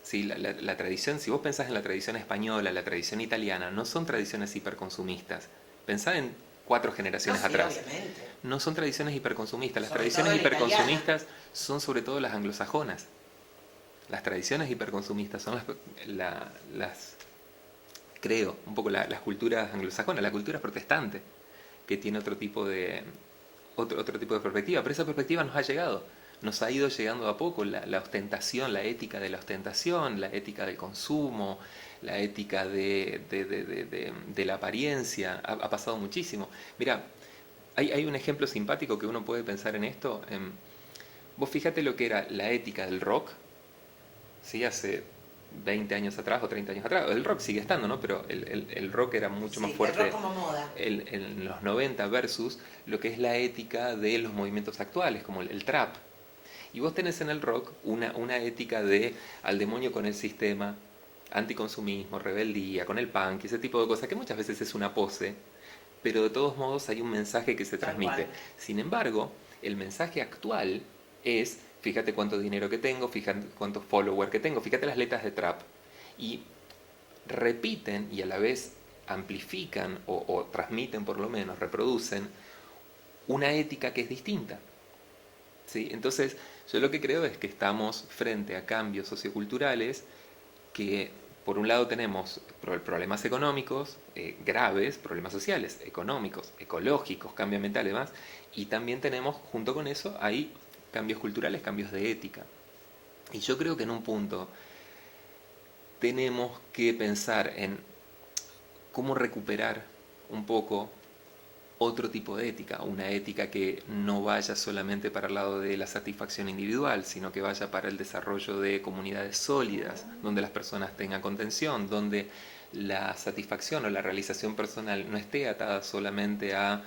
Sí, la tradición, si vos pensás en la tradición española, la tradición italiana, no son tradiciones hiperconsumistas. Pensá en 4 generaciones No, sí, atrás. obviamente. No son tradiciones hiperconsumistas. Las Sobre tradiciones todo la hiperconsumistas son sobre todo las anglosajonas. Las tradiciones hiperconsumistas son las creo, un poco las culturas anglosajonas, la cultura protestante, que tiene otro tipo de perspectiva, pero esa perspectiva nos ha llegado, nos ha ido llegando a poco, la ostentación, la ética de la ostentación, la ética del consumo, la ética de la apariencia, ha pasado muchísimo. Mira, hay un ejemplo simpático que uno puede pensar en esto. Vos fíjate lo que era la ética del rock, ¿sí? Hace 20 años atrás o 30 años atrás. El rock sigue estando, ¿no? Pero el rock era mucho más Sí, el fuerte rock como moda. en los 90 versus lo que es la ética de los movimientos actuales, como el trap. Y vos tenés en el rock una ética de al demonio con el sistema, anticonsumismo, rebeldía, con el punk, ese tipo de cosas, que muchas veces es una pose, pero de todos modos hay un mensaje que se Tal transmite. cual. Sin embargo, el mensaje actual es, fíjate cuánto dinero que tengo, fíjate cuántos followers que tengo, fíjate las letras de trap. Y repiten y a la vez amplifican o transmiten por lo menos, reproducen una ética que es distinta. ¿Sí? Entonces, yo lo que creo es que estamos frente a cambios socioculturales que, por un lado, tenemos problemas económicos graves, problemas sociales, económicos, ecológicos, cambio ambiental y demás, y también tenemos, junto con eso, hay cambios culturales, cambios de ética. Y yo creo que en un punto tenemos que pensar en cómo recuperar un poco otro tipo de ética, una ética que no vaya solamente para el lado de la satisfacción individual, sino que vaya para el desarrollo de comunidades sólidas, donde las personas tengan contención, donde la satisfacción o la realización personal no esté atada solamente a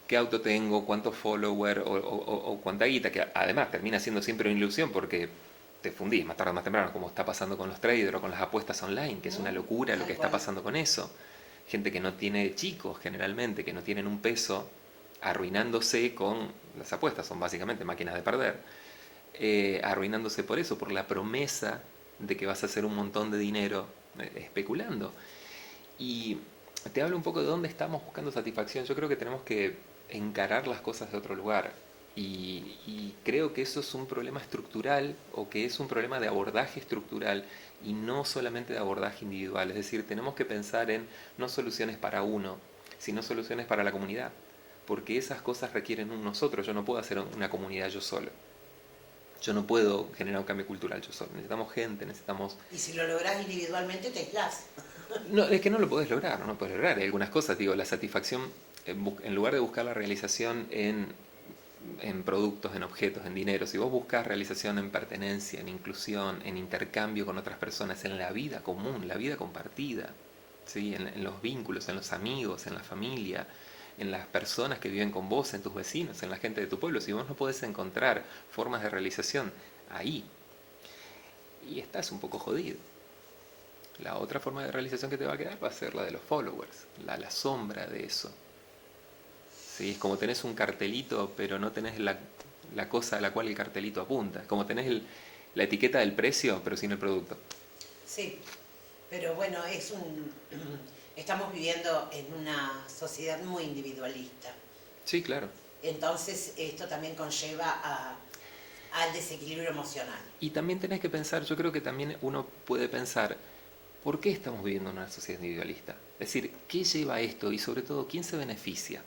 qué auto tengo, cuántos followers o cuánta guita, que además termina siendo siempre una ilusión porque te fundís más tarde o más temprano, como está pasando con los traders o con las apuestas online, que es una locura lo que está pasando con eso. Gente que no tiene chicos generalmente, que no tienen un peso, arruinándose con las apuestas, son básicamente máquinas de perder, arruinándose por eso, por la promesa de que vas a hacer un montón de dinero especulando. Y te hablo un poco de dónde estamos buscando satisfacción. Yo creo que tenemos que encarar las cosas de otro lugar. Y creo que eso es un problema estructural o que es un problema de abordaje estructural y no solamente de abordaje individual. Es decir, tenemos que pensar en no soluciones para uno, sino soluciones para la comunidad. Porque esas cosas requieren un nosotros. Yo no puedo hacer una comunidad yo solo. Yo no puedo generar un cambio cultural yo solo. Necesitamos gente, necesitamos... Y si lo lográs individualmente, te aislás. No, es que no lo podés lograr, no podés lograr. Hay algunas cosas, digo, la satisfacción, en lugar de buscar la realización en productos, en objetos, en dinero, si vos buscas realización en pertenencia, en inclusión, en intercambio con otras personas, en la vida común, la vida compartida, ¿sí? En los vínculos, en los amigos, en la familia, en las personas que viven con vos, en tus vecinos, en la gente de tu pueblo, si vos no podés encontrar formas de realización ahí, y estás un poco jodido. La otra forma de realización que te va a quedar va a ser la de los followers, la sombra de eso. ¿Sí? Es como tenés un cartelito, pero no tenés la cosa a la cual el cartelito apunta. Como tenés la etiqueta del precio, pero sin el producto. Sí, pero bueno, estamos viviendo en una sociedad muy individualista. Sí, claro. Entonces esto también conlleva al desequilibrio emocional. Y también tenés que pensar, yo creo que también uno puede pensar, ¿por qué estamos viviendo en una sociedad individualista? Es decir, ¿qué lleva a esto? Y sobre todo, ¿quién se beneficia?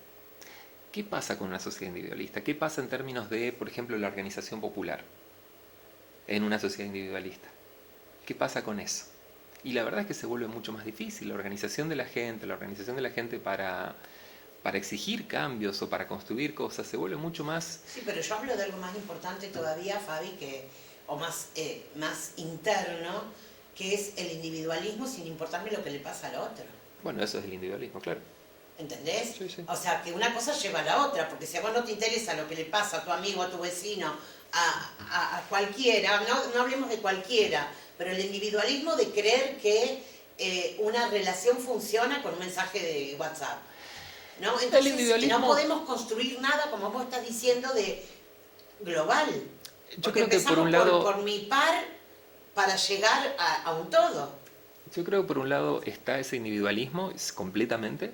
¿Qué pasa con una sociedad individualista? ¿Qué pasa en términos de, por ejemplo, la organización popular en una sociedad individualista? ¿Qué pasa con eso? Y la verdad es que se vuelve mucho más difícil. La organización de la gente para exigir cambios o para construir cosas se vuelve mucho más... Sí, pero yo hablo de algo más importante todavía, Fabi, o más interno, que es el individualismo sin importarme lo que le pasa al otro. Bueno, eso es el individualismo, claro. ¿Entendés? Sí, sí. O sea, que una cosa lleva a la otra, porque si a vos no te interesa lo que le pasa a tu amigo, a tu vecino, a cualquiera, no hablemos de cualquiera, pero el individualismo de creer que una relación funciona con un mensaje de WhatsApp, ¿no? Entonces no podemos construir nada, como vos estás diciendo, de global. Yo creo que por un lado... por mi par para llegar a un todo. Yo creo que por un lado está ese individualismo completamente,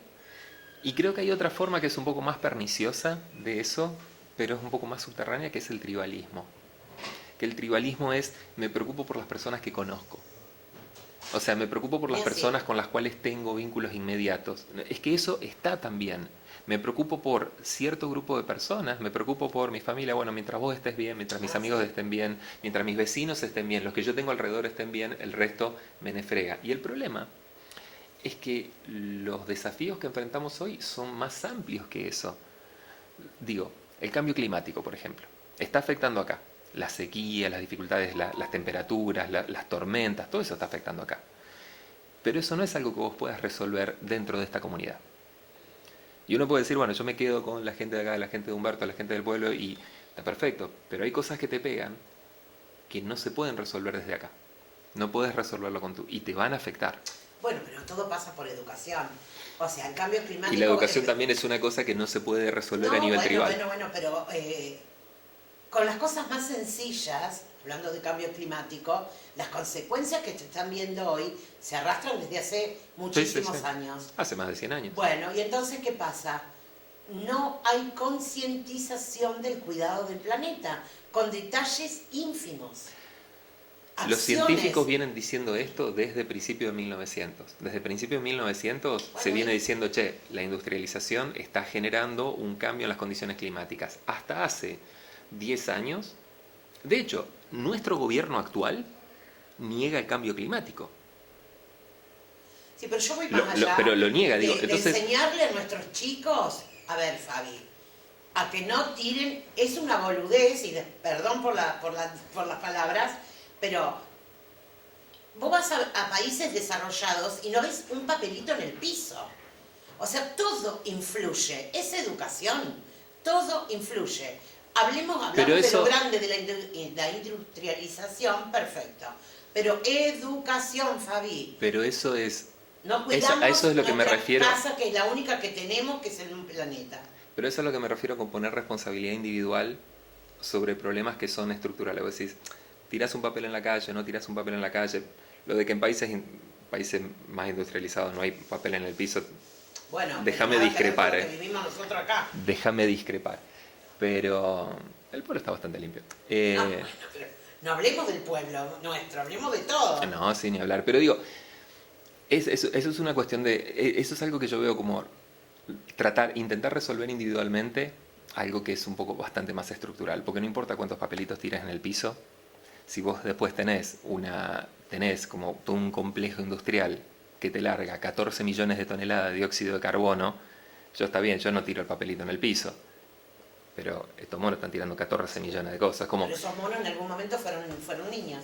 y creo que hay otra forma que es un poco más perniciosa de eso, pero es un poco más subterránea, que es el tribalismo. Que el tribalismo es, me preocupo por las personas que conozco. O sea, me preocupo por las personas con las cuales tengo vínculos inmediatos. Es que eso está también. Me preocupo por cierto grupo de personas, me preocupo por mi familia, bueno, mientras vos estés bien, mientras mis amigos estén bien, mientras mis vecinos estén bien, los que yo tengo alrededor estén bien, el resto me nefrega. Y el problema es que los desafíos que enfrentamos hoy son más amplios que eso. Digo, el cambio climático, por ejemplo, está afectando acá. La sequía, las dificultades, las temperaturas, las tormentas, todo eso está afectando acá. Pero eso no es algo que vos puedas resolver dentro de esta comunidad. Y uno puede decir, bueno, yo me quedo con la gente de acá, la gente de Humberto, la gente del pueblo, y está perfecto. Pero hay cosas que te pegan que no se pueden resolver desde acá. No puedes resolverlo con tú, y te van a afectar. Bueno, pero todo pasa por educación. O sea, el cambio climático... Y la educación también es una cosa que no se puede resolver a nivel tribal. Bueno, pero con las cosas más sencillas, hablando de cambio climático, las consecuencias que te están viendo hoy se arrastran desde hace muchísimos años. Hace más de 100 años. Bueno, y entonces, ¿qué pasa? No hay concientización del cuidado del planeta, con detalles ínfimos. Los científicos vienen diciendo esto desde principios de 1900. Desde principios de 1900 se viene diciendo, che, la industrialización está generando un cambio en las condiciones climáticas. Hasta hace 10 años, de hecho, nuestro gobierno actual niega el cambio climático. Sí, pero yo voy más allá. Pero lo niega, de, digo. de Entonces, enseñarle a nuestros chicos, a ver, Fabi, a que no tiren, es una boludez, y perdón por las palabras, pero vos vas a países desarrollados y no ves un papelito en el piso. O sea, todo influye, es educación, todo influye. Hablamos de lo grande de la industrialización, perfecto. Pero educación, Fabi. Pero eso es... No cuidamos a eso es lo que me refiero. casa, que es la única que tenemos, que es en un planeta. Pero eso es lo que me refiero con poner responsabilidad individual sobre problemas que son estructurales. Vos decís, tirás un papel en la calle, no tirás un papel en la calle. Lo de que en países más industrializados no hay papel en el piso, bueno, déjame discrepar. Que vivimos nosotros acá. Déjame discrepar. Pero el pueblo está bastante limpio. No, bueno, pero no hablemos del pueblo nuestro, hablemos de todo. No, sin ni hablar. Pero digo, eso es una cuestión de... Eso es algo que yo veo como intentar resolver individualmente algo que es un poco bastante más estructural. Porque no importa cuántos papelitos tires en el piso, si vos después tenés como todo un complejo industrial que te larga 14 millones de toneladas de dióxido de carbono, yo no tiro el papelito en el piso. Pero estos monos están tirando 14 millones de cosas. Como, pero esos monos en algún momento fueron niños.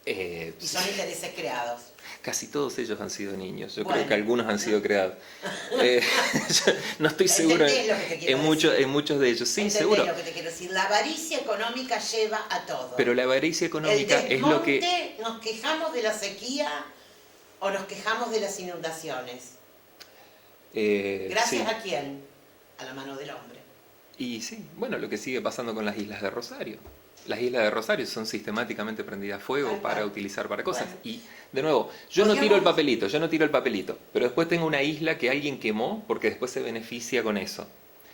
Y son intereses creados. Casi todos ellos han sido niños. Yo creo que algunos han sido creados. No estoy seguro en muchos de ellos. Sí, ¿entendés seguro. lo que te quiero decir? La avaricia económica lleva a todo. Pero la avaricia económica es lo que... ¿Nos quejamos de la sequía o nos quejamos de las inundaciones? ¿Gracias sí. a quién? A la mano del hombre. Y sí, bueno, lo que sigue pasando con las islas de Rosario. Las islas de Rosario son sistemáticamente prendidas a fuego para utilizar para cosas. Bueno. Y, de nuevo, yo no tiro el papelito, pero después tengo una isla que alguien quemó porque después se beneficia con eso.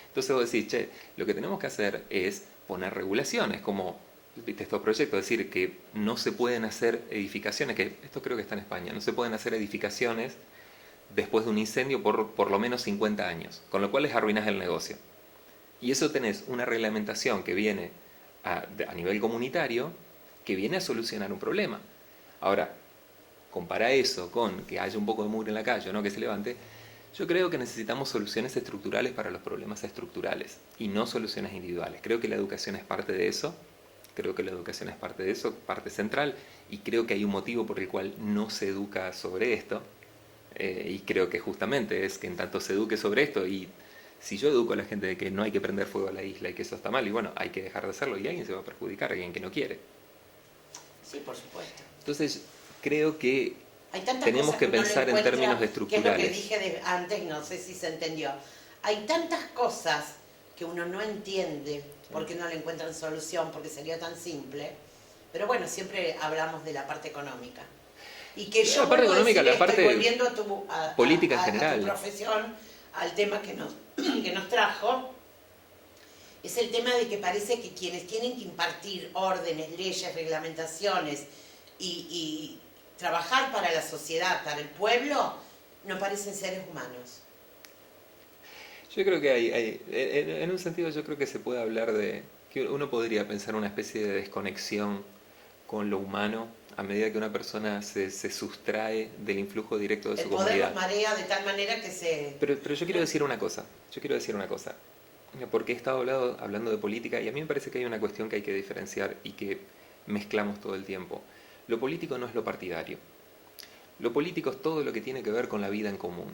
Entonces vos decís, che, lo que tenemos que hacer es poner regulaciones, como, viste, estos proyectos, es decir, que no se pueden hacer edificaciones, que esto creo que está en España, no se pueden hacer edificaciones después de un incendio por lo menos 50 años, con lo cual les arruinas el negocio. Y eso tenés una reglamentación que viene a nivel comunitario, que viene a solucionar un problema. Ahora, compara eso con que haya un poco de mugre en la calle, ¿no?, que se levante. Yo creo que necesitamos soluciones estructurales para los problemas estructurales y no soluciones individuales. Creo que la educación es parte de eso, parte central, y creo que hay un motivo por el cual no se educa sobre esto, y creo que justamente es que en tanto se eduque sobre esto, y si yo educo a la gente de que no hay que prender fuego a la isla y que eso está mal, y bueno, hay que dejar de hacerlo, y alguien se va a perjudicar, alguien que no quiere. Sí, por supuesto. Entonces, creo que tenemos que pensar en términos estructurales. Que es lo que dije antes, no sé si se entendió. Hay tantas cosas que uno no entiende porque no le encuentran solución, porque sería tan simple. Pero bueno, siempre hablamos de la parte económica. Y que yo la parte económica, la parte volviendo a política en general. A tu profesión, al tema que nos trajo, es el tema de que parece que quienes tienen que impartir órdenes, leyes, reglamentaciones y trabajar para la sociedad, para el pueblo, no parecen seres humanos. Yo creo que en un sentido yo creo que se puede hablar de que uno podría pensar una especie de desconexión con lo humano a medida que una persona se sustrae del influjo directo de su comunidad. El poder nos marea de tal manera que se... Pero yo quiero decir una cosa, porque he estado hablando de política y a mí me parece que hay una cuestión que hay que diferenciar y que mezclamos todo el tiempo. Lo político no es lo partidario. Lo político es todo lo que tiene que ver con la vida en común.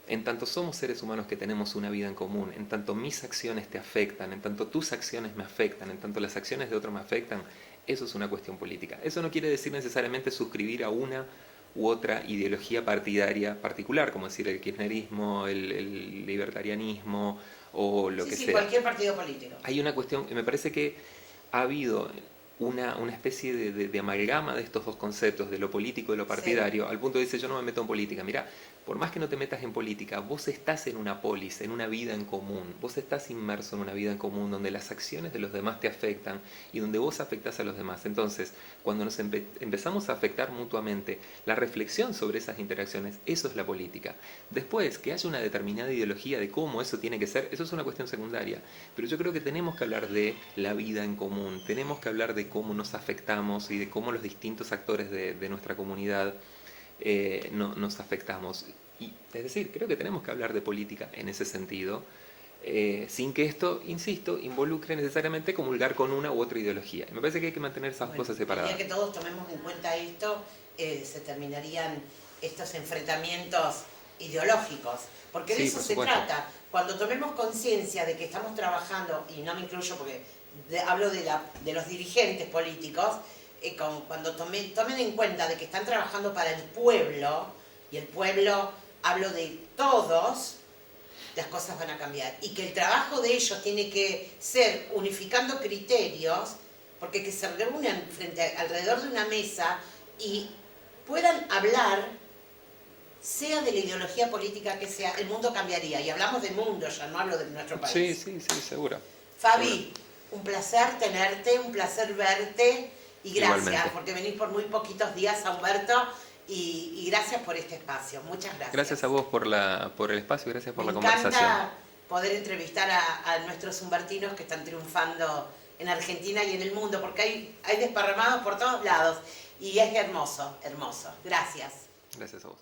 En tanto somos seres humanos que tenemos una vida en común, en tanto mis acciones te afectan, en tanto tus acciones me afectan, en tanto las acciones de otros me afectan, eso es una cuestión política. Eso no quiere decir necesariamente suscribir a una u otra ideología partidaria particular, como decir el kirchnerismo, el libertarianismo o lo que sea. Cualquier partido político. Hay una cuestión, me parece que ha habido una especie de amalgama de estos dos conceptos, de lo político y lo partidario, al punto de decir, yo no me meto en política. Mirá, por más que no te metas en política, vos estás en una polis, en una vida en común, vos estás inmerso en una vida en común donde las acciones de los demás te afectan y donde vos afectás a los demás. Entonces, cuando nos empezamos a afectar mutuamente, la reflexión sobre esas interacciones, eso es la política. Después, que haya una determinada ideología de cómo eso tiene que ser, eso es una cuestión secundaria. Pero yo creo que tenemos que hablar de la vida en común, tenemos que hablar de cómo nos afectamos y de cómo los distintos actores de nuestra comunidad nos afectamos. Y, es decir, creo que tenemos que hablar de política en ese sentido, sin que esto, insisto, involucre necesariamente comulgar con una u otra ideología. Me parece que hay que mantener esas cosas separadas. El día que todos tomemos en cuenta esto, se terminarían estos enfrentamientos ideológicos, porque de Sí, eso por se supuesto. trata. Cuando tomemos conciencia de que estamos trabajando, y no me incluyo porque hablo de los dirigentes políticos, cuando tomen en cuenta de que están trabajando para el pueblo, y el pueblo hablo de todos, las cosas van a cambiar. Y que el trabajo de ellos tiene que ser unificando criterios, porque que se reúnan alrededor de una mesa y puedan hablar, sea de la ideología política que sea, el mundo cambiaría. Y hablamos del mundo, ya no hablo de nuestro país. Sí, seguro. Fabi, un placer tenerte, un placer verte, y gracias, Igualmente. porque venís por muy poquitos días a Humberto, y gracias por este espacio. Muchas gracias. Gracias a vos por el espacio, gracias por la Me conversación. encanta poder entrevistar a nuestros humbertinos que están triunfando en Argentina y en el mundo, porque hay desparramados por todos lados, y es hermoso, hermoso. Gracias. Gracias a vos.